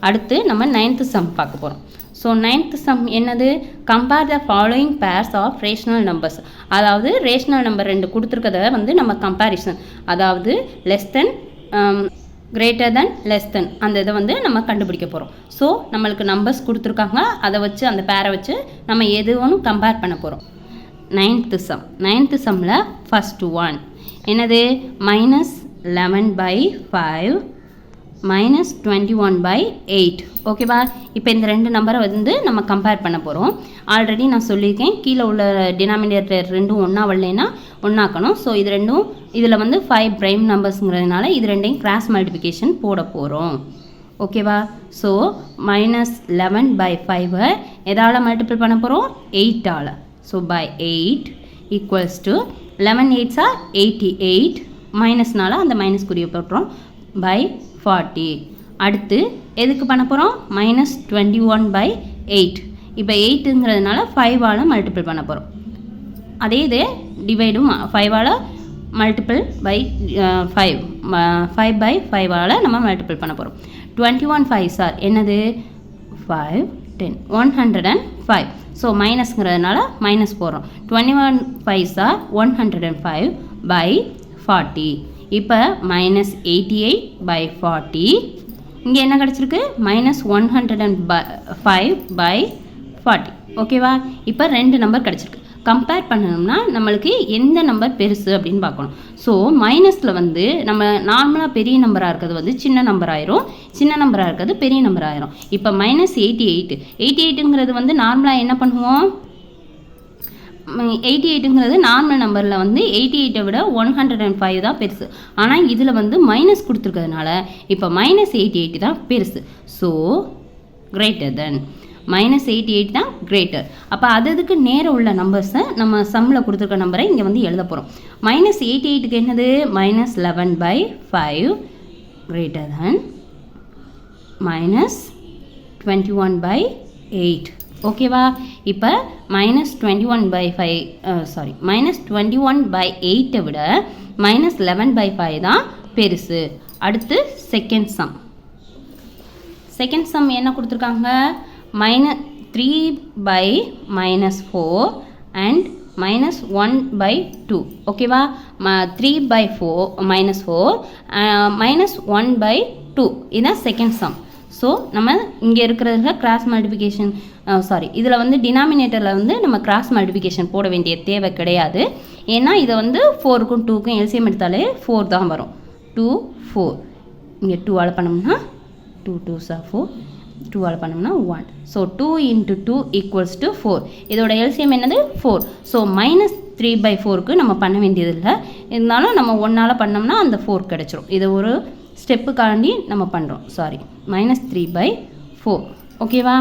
அடுத்து நம்ம 9th sum பார்க்க போகிறோம். ஸோ 9th sum என்னது? Compare the following pairs of rational numbers. அதாவது ரேஷனல் நம்பர் 2 கொடுத்துருக்கத வந்து நம்ம கம்பேரிசன், அதாவது less than greater than less than அந்த இதை வந்து நம்ம கண்டுபிடிக்க போகிறோம். ஸோ நம்மளுக்கு நம்பர்ஸ் கொடுத்துருக்காங்க, அதை வச்சு அந்த பேரை வச்சு நம்ம எதுவும் கம்பேர் பண்ண போகிறோம். 9th sumமில் ஃபஸ்ட்டு ஒன் என்னது? -11/5 -21/8. ஓகேவா? இப்போ இந்த 2 நம்பரை வந்து நம்ம கம்பேர் பண்ண போகிறோம். ஆல்ரெடி நான் சொல்லியிருக்கேன், கீழே உள்ள டினாமினேட்டர் ரெண்டும் ஒன்றா வரலைன்னா ஒன்றாக்கணும். ஸோ இது ரெண்டும் இதில் வந்து 5 ப்ரைம் நம்பர்ஸுங்கிறதுனால இது ரெண்டையும் கிராஸ் மல்டிப்ளிகேஷன் போட போகிறோம். ஓகேவா? ஸோ -11/5 எதால் மல்டிபிள் பண்ண போகிறோம்? 8ஆல். So by 8 equals to 11 8s are 88, மைனஸ்னால அந்த மைனஸ் குறிய போட்டுறோம், by 40. அடுத்து எதுக்கு பண்ண போகிறோம்? -21/8. இப்போ 8ங்கிறதுனால 5ஆல் மல்டிபிள் பண்ண போகிறோம். அதே இது டிவைடும் 5ஆல் மல்டிபிள் பை 5/5ஆல் நம்ம மல்டிபிள் பண்ண போகிறோம். 21 5s are என்னது? 5 10 105. ஸோ மைனஸ்ங்கிறதுனால மைனஸ் போடுறோம். 21 5s are 105/40. இப்போ -88/40. இங்கே என்ன கிடச்சிருக்கு? -105/40. ஓகேவா? இப்போ 2 நம்பர் கிடச்சிருக்கு. கம்பேர் பண்ணணும்னா நம்மளுக்கு எந்த நம்பர் பெருசு அப்படின்னு பார்க்கணும். ஸோ மைனஸில் வந்து நம்ம நார்மலாக பெரிய நம்பராக இருக்கிறது வந்து சின்ன நம்பர் ஆயிரும், சின்ன நம்பராக இருக்கிறது பெரிய நம்பர் ஆயிரும். இப்போ -88ங்கிறது வந்து நார்மலாக என்ன பண்ணுவோம்? 88ங்கிறது நார்மல் நம்பரில் வந்து 88 விட 105 தான் பெருசு. ஆனால் இதில் வந்து மைனஸ் கொடுத்துருக்கிறதுனால இப்போ -88 தான் பெருசு. ஸோ கிரேட்டர் தென் -88 தான் கிரேட்டர். அப்போ அதுக்கு நேரம் உள்ள நம்பர்ஸை நம்ம சம்மில் கொடுத்துருக்க நம்பரை இங்கே வந்து எழுத போகிறோம். -88க்கு என்னது? -11/5 கிரேட்டர் தென் -21/8. ஓகேவா? இப்போ -21/8 விட -11/5 தான் பெருசு. அடுத்து செகண்ட் சம் என்ன கொடுத்துருக்காங்க? -3/-4 and -1/2. ஓகேவா? 3/4 -4 -1/2 இதுதான் செகண்ட் சம். ஸோ நம்ம இங்கே இருக்கிறதுல கிராஸ் மல்டிபிகேஷன் இதில் வந்து டினாமினேட்டரில் வந்து நம்ம கிராஸ் மல்டிபிகேஷன் போட வேண்டிய தேவை கிடையாது. ஏன்னா இதை வந்து 4க்கும் 2க்கும் எல்சிஎம் எடுத்தாலே 4 தான் வரும். 2 4 இங்கே 2ஆல் பண்ணோம்னா 2 2s are 4, 2ஆல் பண்ணோம்னா 1. So 2 × 2 equals to 4. இதோட எல்சிஎம் என்னது? 4. ஸோ -3/4க்கு நம்ம பண்ண வேண்டியது இல்லை. இருந்தாலும் நம்ம 1ஆல் பண்ணோம்னா அந்த 4 கிடச்சிரும். இது ஒரு ஸ்டெப்புக்காண்டி நம்ம பண்ணுறோம். -3/4. ஓகேவா?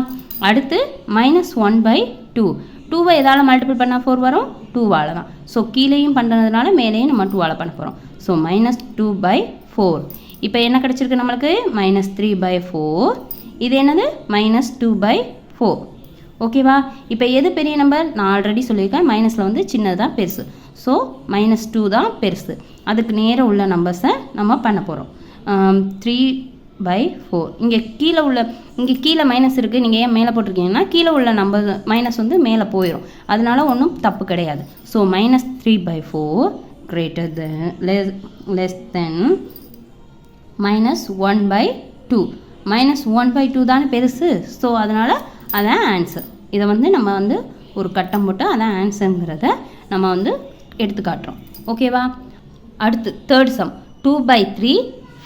அடுத்து -1/2. 2வை எதால் மல்டிபிள் பண்ணால் 4 வரும்? 2ஆல் தான். ஸோ கீழேயும் பண்ணுறதுனால மேலேயும் நம்ம 2ஆல் பண்ண போகிறோம். ஸோ -2/4. இப்போ என்ன கிடச்சிருக்கு நம்மளுக்கு? -3/4. இது என்னது? -2/4. ஓகேவா? இப்போ எது பெரிய நம்பர்? நான் ஆல்ரெடி சொல்லியிருக்கேன், மைனஸில் வந்து சின்னது தான் பெருசு. ஸோ -2 தான் பெருசு. அதுக்கு நேரம் உள்ள நம்பர்ஸை நம்ம பண்ண போகிறோம். 3/4. இங்கே கீழே மைனஸ் இருக்குது. நீங்கள் ஏன் மேலே போட்டிருக்கீங்கன்னா கீழே உள்ள நம்பர் மைனஸ் வந்து மேலே போயிடும். அதனால ஒன்றும் தப்பு கிடையாது. ஸோ -3/4 கிரேட்டர் தென் லெஸ் தென் -1/2. -1/2 தானே பெருசு. ஸோ அதனால் அதான் ஆன்சர். இதை வந்து நம்ம வந்து ஒரு கட்டம் போட்டு அதான் ஆன்சருங்கிறத நம்ம வந்து எடுத்து காட்டுறோம். ஓகேவா? அடுத்து தேர்ட் சம் 2/3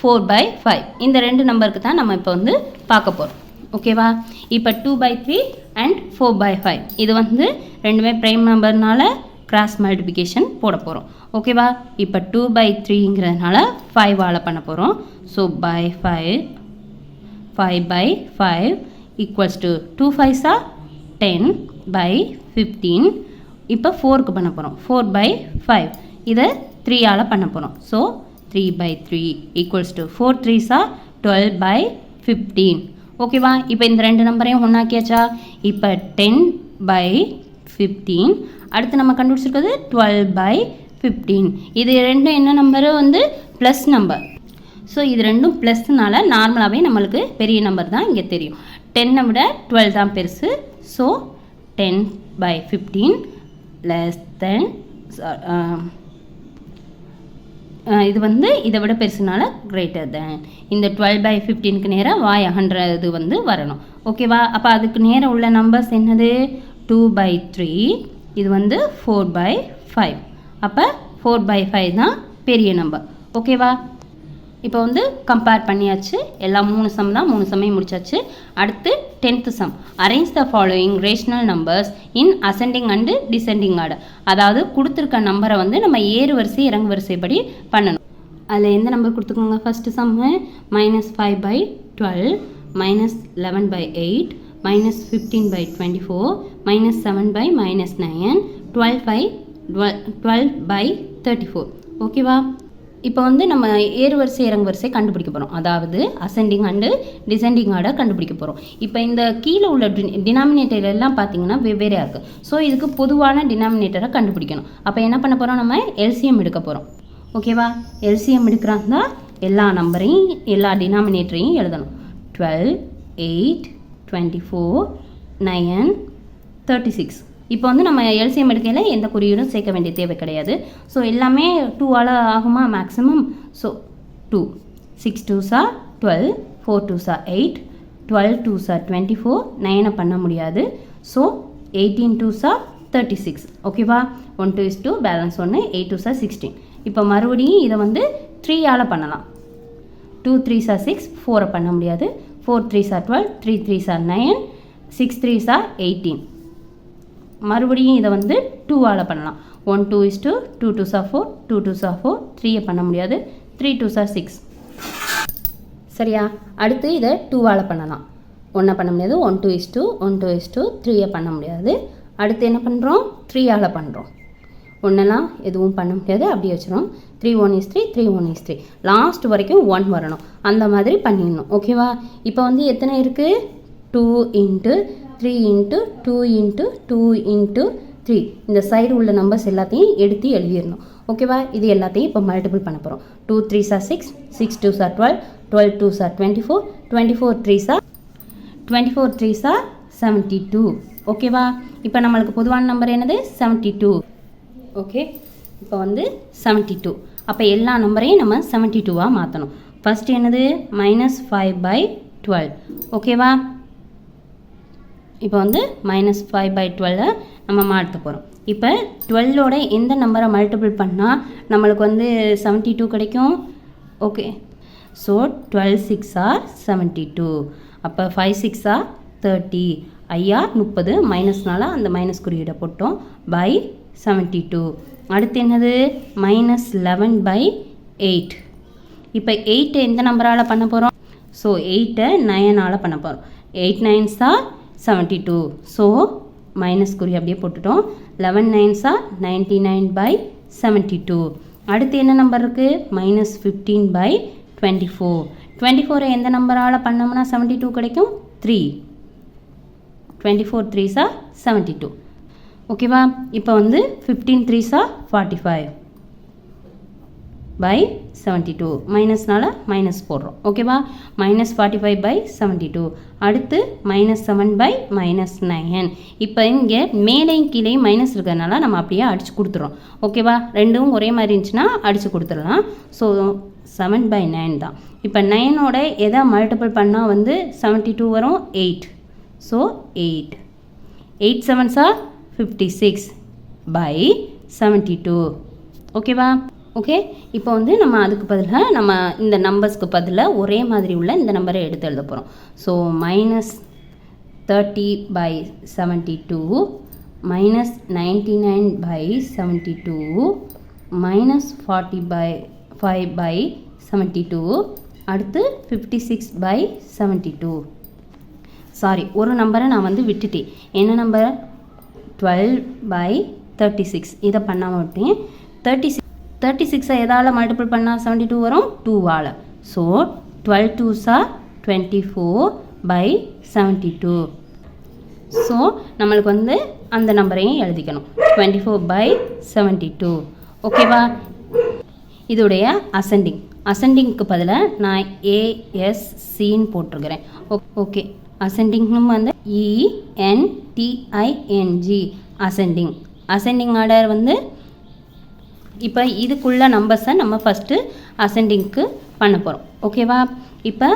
4/5. இந்த 2 நம்பருக்கு தான் நம்ம இப்போ வந்து பார்க்க போகிறோம். ஓகேவா? இப்போ 2/3 and 4/5 இது வந்து ரெண்டுமே ப்ரைம் நம்பர்னால கிராஸ் மல்டிபிகேஷன் போட போகிறோம். ஓகேவா? இப்போ 2/3ங்கிறதுனால 5ஆல் பண்ண போகிறோம். So by 5/5 equals to 2 5s are 10/15. இப்போ 4க்கு பண்ண போகிறோம். 4/5 இதை 3ஆல் பண்ண போகிறோம். So 3/3 equals to 4 3s are 12/15. ஓகேவா? இப்போ இந்த 2 நம்பரையும் ஒன்றாக்கியாச்சா? இப்போ 10/15. அடுத்து நம்ம கண்டுபிடிச்சிருக்கிறது 12/15. இது ரெண்டும் என்ன நம்பரு? வந்து ப்ளஸ் நம்பர். ஸோ இது ரெண்டும் ப்ளஸ்னால நார்மலாகவே நம்மளுக்கு பெரிய நம்பர் தான் இங்கே தெரியும். 10 விட 12 தான் பெருசு. ஸோ 10/15 less than இது வந்து இதை விட பெருசுனால greater than. இந்த 12/15க்கு நேராக வாய் அகன்றது வந்து வரணும். ஓகேவா? அப்போ அதுக்கு நேரம் உள்ள நம்பர்ஸ் என்னது? 2/3. இது வந்து 4/5. அப்போ 4/5 தான் பெரிய நம்பர். ஓகேவா? இப்போ வந்து கம்பேர் பண்ணியாச்சு. எல்லாம் 3 சம் தான், 3 சம்மையும் முடிச்சாச்சு. அடுத்து 10th sum. Arrange the following rational numbers in ascending and descending order. அதாவது கொடுத்துருக்க நம்பரை வந்து நம்ம ஏறு வரிசை இறங்கு வரிசைப்படி பண்ணணும். அதில் எந்த நம்பர் கொடுத்துக்கோங்க? ஃபஸ்ட்டு சம்மு -5/12, -11/8, -15/24, -7/-9, 12/34. ஓகேவா? இப்போ வந்து நம்ம ஏறு வரிசை இறங்கு வரிசை கண்டுபிடிக்க போகிறோம். அதாவது அசெண்டிங் அண்டு டிசெண்டிங் ஆர்டர் கண்டுபிடிக்க போகிறோம். இப்போ இந்த கீழே உள்ள டினாமினேட்டர் எல்லாம் பார்த்தீங்கன்னா வெவ்வேறையாக இருக்குது. ஸோ இதுக்கு பொதுவான டினாமினேட்டரை கண்டுபிடிக்கணும். அப்போ என்ன பண்ண போகிறோம்? நம்ம எல்சிஎம் எடுக்க போகிறோம். ஓகேவா? எல்சிஎம் எடுக்கிறாங்க எல்லா நம்பரையும் எல்லா டினாமினேட்டரையும் எழுதணும். 12, 8, 24, 9, 36. இப்போ வந்து நம்ம எல்சிஎம் எடுக்கையில் எந்த குறியீடும் சேர்க்க வேண்டிய தேவை கிடையாது. ஸோ எல்லாமே 2ஆல் ஆகுமா maximum? So 2, 6 2s are 12, 4 2s are 8, 12 2s are 24, 9 பண்ண முடியாது. So 18 2s are 36. ஓகேவா? 1 2 is 2, பேலன்ஸ் 1, 8 2s are 16. இப்போ மறுபடியும் இதை வந்து 3ஆல் பண்ணலாம். 2 3s are 6, 4 பண்ண முடியாது. 4 3s are 12, 3 3s are 9, 6 3s are 18. மறுபடியும் இதை வந்து 2ஆல் பண்ணலாம். 1 2 is 2, 2 2s are 4, 2 2s are 4, 3 பண்ண முடியாது. 3 2s are 6. சரியா? அடுத்து இதை 2ஆல் பண்ணலாம். 1 பண்ண முடியாது. 1 2 is 2, 1 2 is 2, 3 பண்ண முடியாது. அடுத்து என்ன பண்ணுறோம்? 3ஆல் பண்ணுறோம். 1எல்லாம் எதுவும் பண்ண முடியாது, அப்படியே வச்சிடும். 3 1 is 3, 3 1 is 3. லாஸ்ட் வரைக்கும் 1 வரணும். அந்த மாதிரி பண்ணிடணும். ஓகேவா? இப்போ வந்து எத்தனை இருக்குது? 2 × 3 × 2 × 2 × 3. இந்த சைடு உள்ள நம்பர்ஸ் எல்லாத்தையும் எடுத்து எழுதிடணும். ஓகேவா? இது எல்லாத்தையும் இப்போ மல்டிபிள் பண்ண போகிறோம். 2 3s are 6, 6 2s are 12, 12 2s are 24, 24 3s are 72. ஓகேவா? இப்போ நம்மளுக்கு பொதுவான நம்பர் என்னது? 72. ஓகே, இப்போ வந்து 72. அப்போ எல்லா நம்பரையும் நம்ம 72ஆக மாற்றணும். ஃபஸ்ட்டு என்னது? -5/12. ஓகேவா? இப்போ வந்து -5/12 நம்ம மாற்ற போகிறோம். இப்போ 12ஓட எந்த நம்பரை மல்டிபிள் பண்ணால் நம்மளுக்கு வந்து 72 கிடைக்கும்? Okay, so 12 6 are 72. அப்போ 5 6 are 30. ஐயா 30, மைனஸ்னால அந்த மைனஸ் குறியீடை போட்டோம். பை 72. அடுத்து என்னது? -11/8. இப்போ 8 எந்த நம்பரால் பண்ண போகிறோம்? ஸோ 8 9ஆல் பண்ண போகிறோம். 8 9s are 72. ஸோ மைனஸ் குறி அப்படியே போட்டுட்டோம். 11 9s are 99/72. அடுத்து என்ன நம்பர் இருக்குது? -15/24. 24 எந்த நம்பரால் பண்ணோம்னா 72 கிடைக்கும்? 3. 24 3s are 72. ஓகேவா? இப்போ வந்து 15 3s are 45/72. மைனஸ்னால மைனஸ் போடுறோம். ஓகேவா? -45/72. அடுத்து -7/-9. இப்போ இங்கே மேலையும் கீழே மைனஸ் இருக்கிறதுனால நம்ம அப்படியே அடித்து கொடுத்துறோம். ஓகேவா? ரெண்டும் ஒரே மாதிரி இருந்துச்சுன்னா அடித்து கொடுத்துடலாம். ஸோ 7/9 தான். இப்போ 9ஓட எதை மல்டிபிள் பண்ணால் வந்து 72 வரும்? 8. ஸோ 8. 8 7s are 56/72. ஓகேவா? ஓகே, இப்போ வந்து நம்ம அதுக்கு பதிலாக நம்ம இந்த நம்பர்ஸ்க்கு பதிலாக ஒரே மாதிரி உள்ள இந்த நம்பரை எடுத்து எழுத போகிறோம். ஸோ -30/72, -99/72, -45/72, அடுத்து 56/72. சாரி, ஒரு நம்பரை நான் வந்து விட்டுட்டேன். என்ன நம்பர்? 12/36. இதை பண்ணாமல் விட்டேன். 36 எதால் மல்டிபிள் பண்ணால் 72 வரும்? 2ஆல். So 12 2s are 24/72. ஸோ நம்மளுக்கு வந்து அந்த நம்பரையும் எழுதிக்கணும். 24/72. ஓகேவா? இதோடைய அசெண்டிங் அசெண்டிங்க்கு பதிலாக நான் ஏஎஸ்சின்னு போட்டிருக்கிறேன். ஓகே, அசெண்டிங்கும் வந்து ENTING அசெண்டிங் ஆர்டர் வந்து இப்போ இதுக்குள்ள நம்பர்ஸை நம்ம ஃபஸ்ட்டு அசெண்டிங்க்கு பண்ண போகிறோம். ஓகேவா? இப்போ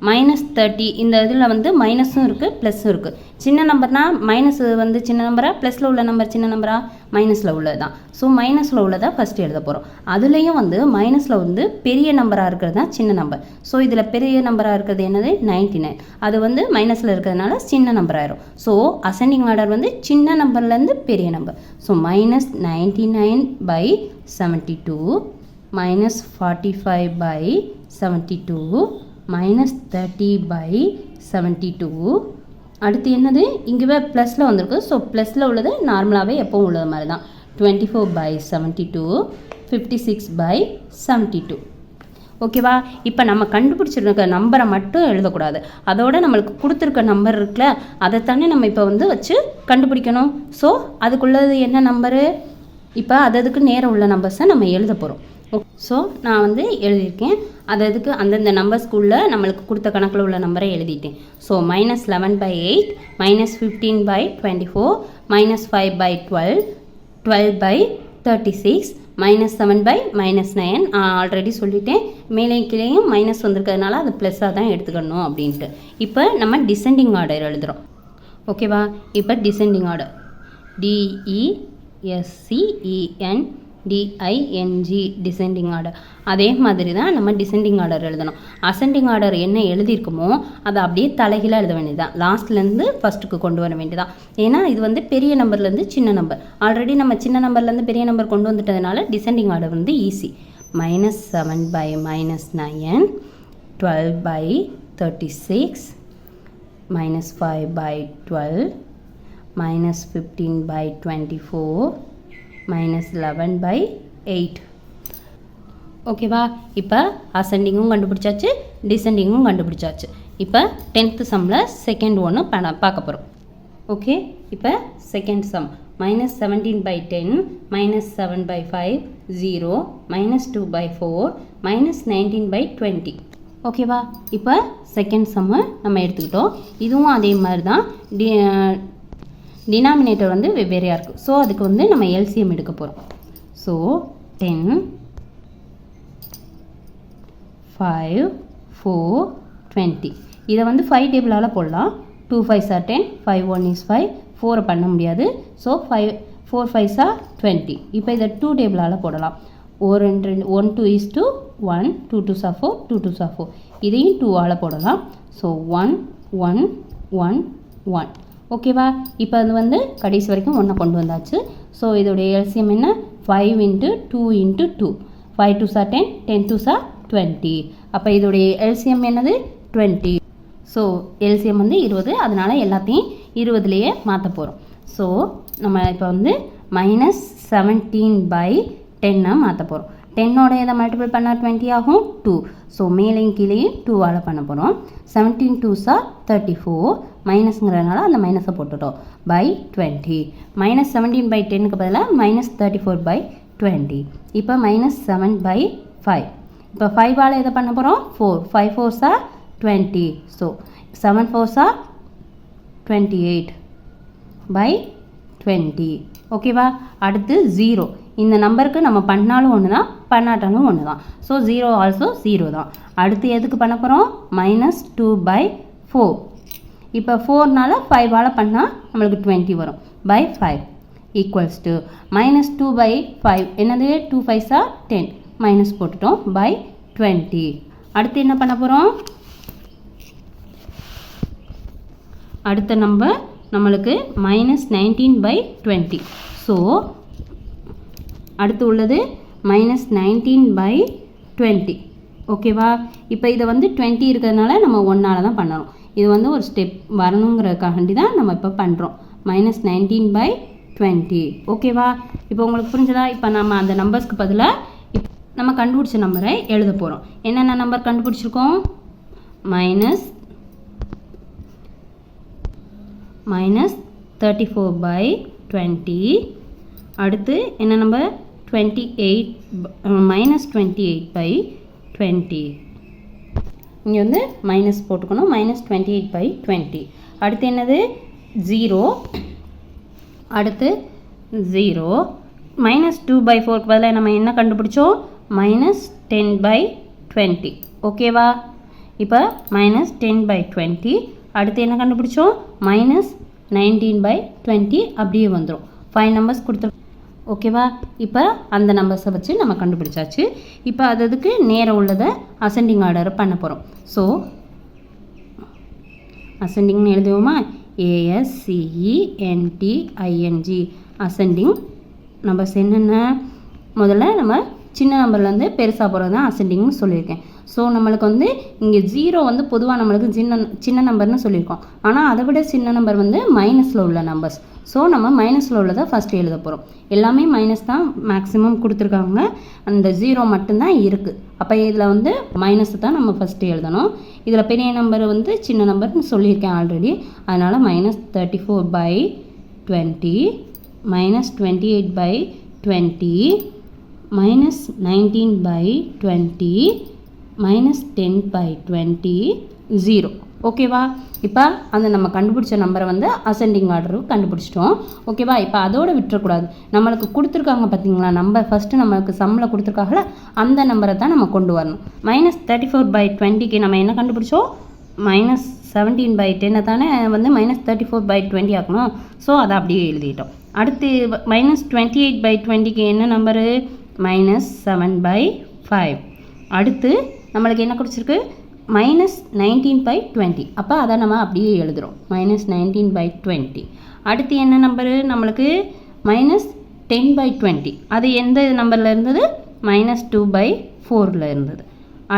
-30 இந்த இதில் வந்து மைனஸும் இருக்குது ப்ளஸ்ஸும் இருக்குது. சின்ன நம்பர்னா மைனஸ் வந்து சின்ன நம்பரா, ப்ளஸில் உள்ள நம்பர் சின்ன நம்பரா, மைனஸில் உள்ளது தான். ஸோ மைனஸில் உள்ளதை ஃபஸ்ட்டு எழுத போகிறோம். அதுலேயும் வந்து மைனஸில் வந்து பெரிய நம்பராக இருக்கிறது தான் சின்ன நம்பர். ஸோ இதில் பெரிய நம்பராக இருக்கிறது என்னது 99. அது வந்து மைனஸில் இருக்கிறதுனால சின்ன நம்பர் ஆயிரும். ஸோ அசெண்டிங் ஆர்டர் வந்து சின்ன நம்பர்லேருந்து பெரிய நம்பர். ஸோ -99/72 -45/72 -30/72. அடுத்து என்னது, இங்கே ப்ளஸில் வந்திருக்கு. ஸோ ப்ளஸில் உள்ளது நார்மலாகவே எப்பவும் உள்ளது மாதிரி தான் 24/72 56/72. ஓகேவா? இப்போ நம்ம கண்டுபிடிச்சிருக்க நம்பரை மட்டும் எழுதக்கூடாது, அதோட நம்மளுக்கு கொடுத்துருக்க நம்பர் இருக்குல்ல அதைத்தானே நம்ம இப்போ வந்து வச்சு கண்டுபிடிக்கணும். ஸோ அதுக்குள்ளது என்ன நம்பரு, இப்போ அதுக்கு நேரம் உள்ள நம்பர்ஸை நம்ம எழுத போகிறோம். ஸோ நான் வந்து எழுதியிருக்கேன், அதுக்கு அந்தந்த நம்பர்ஸ்குள்ளே நம்மளுக்கு கொடுத்த கணக்கில் உள்ள நம்பரை எழுதிட்டேன். ஸோ -11/8 -15/24 -5/12 12/36 -7/-9 ஆல்ரெடி சொல்லிட்டேன். மேலே கீழேயும் மைனஸ் வந்திருக்கிறதுனால அது ப்ளஸ்ஸாக தான் எடுத்துக்கணும் அப்படின்ட்டு. இப்போ நம்ம டிசெண்டிங் ஆர்டர் எழுதுகிறோம். ஓகேவா? இப்போ descending order DESCENDING descending order. அதே மாதிரி தான் நம்ம டிசெண்டிங் ஆர்டர் எழுதணும். அசெண்டிங் ஆர்டர் என்ன எழுதியிருக்குமோ அதை அப்படியே தலைகீழாக எழுத வேண்டியதுதான், லாஸ்ட்லேருந்து ஃபஸ்ட்டுக்கு கொண்டு வர வேண்டியதான். ஏன்னா இது வந்து பெரிய நம்பர்லேருந்து சின்ன நம்பர், ஆல்ரெடி நம்ம சின்ன நம்பர்லேருந்து பெரிய நம்பர் கொண்டு வந்துட்டதுனால டிசெண்டிங் ஆர்டர் வந்து ஈஸி. -7/-9 12/36 -5/12 -15/24 -11/8. ஓகேவா? இப்போ அசெண்டிங்கும் கண்டுபிடிச்சாச்சு, டிசெண்டிங்கும் கண்டுபிடிச்சாச்சு. இப்போ 10th சம்மில் செகண்ட் ஒன்று பார்க்க போகிறோம். ஓகே, இப்போ செகண்ட் சம் -17/10 -7/5 0 -2/4 -19/20. ஓகேவா? இப்போ செகண்ட் சம்மு நம்ம எடுத்துக்கிட்டோம். இதுவும் அதே மாதிரி தான், டினாமினேட்டர் வந்து வெவ்வேறையாக இருக்குது. ஸோ அதுக்கு வந்து நம்ம எல்சிஎம் எடுக்க போகிறோம். ஸோ 10 5 4 20 இதை வந்து 5 டேபிளால் போடலாம். 2 5s are 10 5 1 is 5 4 பண்ண முடியாது. So 4 5s are 20. இப்போ இதை 2 டேபிளால் போடலாம். 1 2 is 2 1 2 2s are 4 2 2s are 4. இதையும் 2ஆல் போடலாம். ஸோ 1 1 1 1. ஓகேவா? இப்போ அது வந்து கடைசி வரைக்கும் 1 கொண்டு வந்தாச்சு. ஸோ இதோடைய எல்சிஎம் என்ன, 5 × 2 × 2 5 2s are 10 10 2s are 20. அப்போ இதோடைய எல்சிஎம் என்னது 20. ஸோ எல்சிஎம் வந்து 20, அதனால் எல்லாத்தையும் 20லேயே மாற்ற போகிறோம். ஸோ நம்ம இப்போ வந்து -17/10 மாற்ற போகிறோம். 10ஓட இதை மல்டிபிள் பண்ணால் 20 ஆகும் 2. ஸோ மேலேயும் கீழேயும் 2ஆல் பண்ண போகிறோம். 17 2s are 34 மைனஸ்ங்கிறதுனால அந்த மைனஸை போட்டுட்டோம் /20. -17/10க்கு பதிலாக -34/20. இப்போ -7/5. இப்போ 5ஆல் எதை பண்ண போகிறோம் 4 5 4s are 20. So 7 4s are 28/20. ஓகேவா? அடுத்து 0. இந்த நம்பருக்கு நம்ம பண்ணாலும் ஒன்று தான், பண்ணாட்டாலும் ஒன்று தான். ஸோ 0 ஆல்சோ 0 தான். அடுத்து எதுக்கு பண்ண போகிறோம் -2/4. இப்போ 4னால 5ஆல் பண்ணால் நம்மளுக்கு 20 வரும் /5 ஈக்குவல்ஸ் டு -2/5 என்னது 2 5s are 10 மைனஸ் போட்டுட்டோம் /20. அடுத்து என்ன பண்ண போகிறோம், அடுத்த நம்பர் நம்மளுக்கு -19/20. ஸோ அடுத்து உள்ளது -19/20. ஓகேவா? இப்போ இதை வந்து 20 இருக்கிறதுனால நம்ம 1ஆல் தான் பண்ணணும். இது வந்து ஒரு ஸ்டெப் வரணுங்கிறதுக்காண்டி தான் நம்ம இப்போ பண்ணுறோம் -19/20. ஓகேவா? இப்போ உங்களுக்கு புரிஞ்சதா? இப்போ நம்ம அந்த நம்பர்ஸ்க்கு பதிலாக நம்ம கண்டுபிடிச்ச நம்பரை எழுத போகிறோம். என்னென்ன நம்பர் கண்டுபிடிச்சிருக்கோம், -34/20. அடுத்து என்ன நம்பர் -28/20. 20. இங்கே வந்து மைனஸ் போட்டுக்கணும். -28/20. அடுத்து என்னது 0. அடுத்து 0. -2/4 பதிலாக நம்ம என்ன கண்டுபிடிச்சோம்? -10/20. ஓகேவா? இப்போ -10/20. அடுத்து என்ன கண்டுபிடிச்சோம்? -19/20 அப்படியே வந்துடும். 5 நம்பர்ஸ் கொடுத்துருக்கோம். ஓகேவா? இப்போ அந்த நம்பர்ஸை வச்சு நம்ம கண்டுபிடிச்சாச்சு. இப்போ அதுக்கு நேரம் உள்ளதை அசெண்டிங் ஆர்டர் பண்ண போகிறோம். ஸோ அசெண்டிங்னு எழுதுவோமா? ASCENTING அசெண்டிங் நம்பர்ஸ் என்னென்ன? முதல்ல நம்ம சின்ன நம்பர்லேருந்து பெருசாக போகிறது தான் அசெண்டிங்னு சொல்லியிருக்கேன். ஸோ நம்மளுக்கு வந்து இங்கே 0 வந்து பொதுவாக நம்மளுக்கு சின்ன நம்பர்னு சொல்லியிருக்கோம். ஆனால் அதை விட சின்ன நம்பர் வந்து மைனஸில் உள்ள நம்பர்ஸ். ஸோ நம்ம மைனஸில் உள்ளதை ஃபஸ்ட்டு எழுத போகிறோம். எல்லாமே மைனஸ் தான் மேக்ஸிமம் கொடுத்துருக்காங்க. அந்த 0 மட்டும்தான் இருக்குது. அப்போ இதில் வந்து மைனஸ் தான் நம்ம ஃபஸ்ட்டு எழுதணும். இதில் பெரிய நம்பர் வந்து சின்ன நம்பர்னு சொல்லியிருக்கேன் ஆல்ரெடி. அதனால் -34/20, -28/20, -19/20, -10/20, 0. ஓகேவா? இப்போ அந்த நம்ம கண்டுபிடிச்ச நம்பரை வந்து அசெண்டிங் ஆர்டர் கண்டுபிடிச்சிட்டோம். ஓகேவா? இப்போ அதோடு விட்டுறக்கூடாது. நம்மளுக்கு கொடுத்துருக்காங்க பார்த்தீங்களா நம்பர், ஃபஸ்ட்டு நம்மளுக்கு சம்மில் கொடுத்துருக்காங்கள அந்த நம்பரை தான் நம்ம கொண்டு வரணும். -34/20க்கு நம்ம என்ன கண்டுபிடிச்சோம்? -17/10 தானே வந்து -34/20 ஆக்கணும். ஸோ அதை அப்படியே எழுதிட்டோம். அடுத்து -28/20க்கு என்ன நம்பரு? -7/5. அடுத்து நம்மளுக்கு என்ன கிடைச்சிருக்கு? -19/20. அப்போ அதை நம்ம அப்படியே எழுதுகிறோம். -19/20. அடுத்து என்ன நம்பரு நம்மளுக்கு? -10/20. அது எந்த நம்பரில் இருந்தது? -2/4 இருந்தது.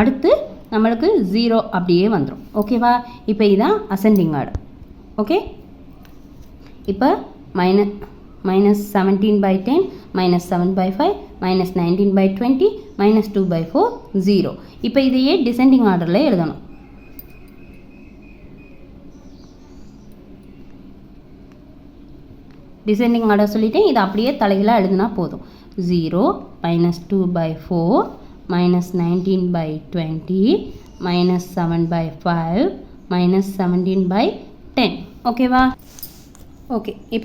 அடுத்து நம்மளுக்கு 0 அப்படியே வந்துடும். ஓகேவா? இப்போ இதான் அசெண்டிங் ஆர்டர். ஓகே. இப்போ -17/10, -7/5, -19/20, -2/4, 0. இப்போ இதையே டிசெண்டிங் ஆர்டரில் எழுதணும். டிசெண்டிங் ஆர்டர் சொல்லிட்டேன். இதை அப்படியே தலைகளாக எழுதுனா போதும். 0, -2/4, -19/20, -7/5, -17/10. ஓகேவா? ஓகே. இப்போ